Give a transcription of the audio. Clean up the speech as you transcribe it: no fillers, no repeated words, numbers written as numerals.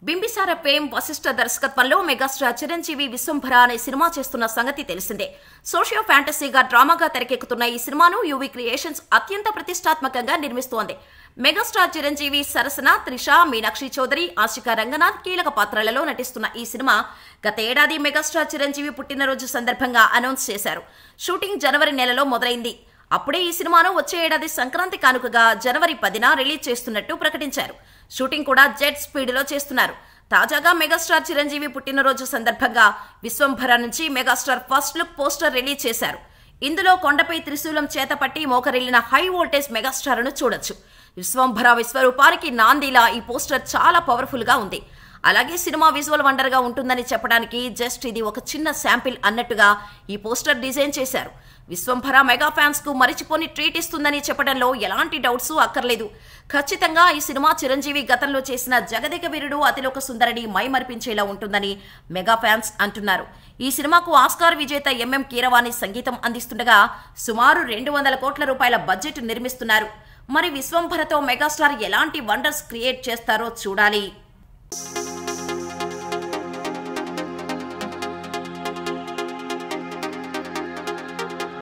Bimbisara fame Vashishtha దర్శకత్వంలో megastar Chiranjeevi Vishwambhara అనే cinema చేస్తున్న సంగతి తెలిసిందే. సోషియో ఫ్యాంటసీగా డ్రామాగా తెరకెక్కుతున్న ఈ సినిమాను యువి క్రియేషన్స్ అత్యంత ప్రతిష్టాత్మకంగా నిర్మిస్తోంది. మెగాస్టార్ చిరంజీవి సరసన త్రిష, మీనాక్షి చౌదరి, ఆశికా రంగనాథ్ కీలక పాత్రలలో నటిస్తున్న ఈ సినిమా గత ఏడాది మెగాస్టార్ చిరంజీవి పుట్టినరోజు సందర్భంగా అనౌన్స్ చేశారు. షూటింగ్ జనవరి నెలలో మొదలైంది. అప్పుడే ఈ సినిమాను వచ్చే ఏడాది సంక్రాంతి కానుకగా జనవరి 10న రిలీజ్ చేస్తున్నట్టు ప్రకటించారు. షూటింగ్ కూడా జెట్ స్పీడ్లో చేస్తున్నారు. తాజాగా మెగాస్టార్ చిరంజీవి పుట్టినరోజు సందర్భంగా విశ్వంభర నుంచి megastar first look poster release చేశారు. ఇందులో కొండపై త్రిశూలం చేతపట్టి మోకరిల్లిన హై వోల్టేజ్ మెగాస్టార్ను చూడొచ్చు. విశ్వంభర విశ్వరూపానికి నాందిలా ఈ పోస్టర్ చాలా పవర్ఫుల్ గా ఉంది. అలాగే సినిమా విజువల్ వండర్ గా ఉంటుందని చెప్పడానికి జస్ట్ ఇది ఒక చిన్న శాంపిల్ అన్నట్టుగా ఈ పోస్టర్ డిజైన్ చేశారు. విశ్వంభర మెగా ఫ్యాన్స్ కు మరిచిపోని ట్రీట్ ఇస్తుందని చెప్పడంలో ఎలాంటి డౌట్స్ అక్కర్లేదు. ఖచ్చితంగా ఈ సినిమా చిరంజీవి గతంలో చేసిన జగదేక వీరుడు, అతిలోక సుందరిని మైమరిపించేలా ఉంటుందని మెగా ఫ్యాన్స్ అంటున్నారు. ఈ సినిమాకు ఆస్కార్ విజేత ఎంఎం కీరవాణి సంగీతం అందిస్తుండగా సుమారు 200 కోట్ల రూపాయల బడ్జెట్ నిర్మిస్తున్నారు. మరి విశ్వంభరతో మెగాస్టార్ ఎలాంటి వండర్స్ క్రియేట్ చేస్తారో చూడాలి.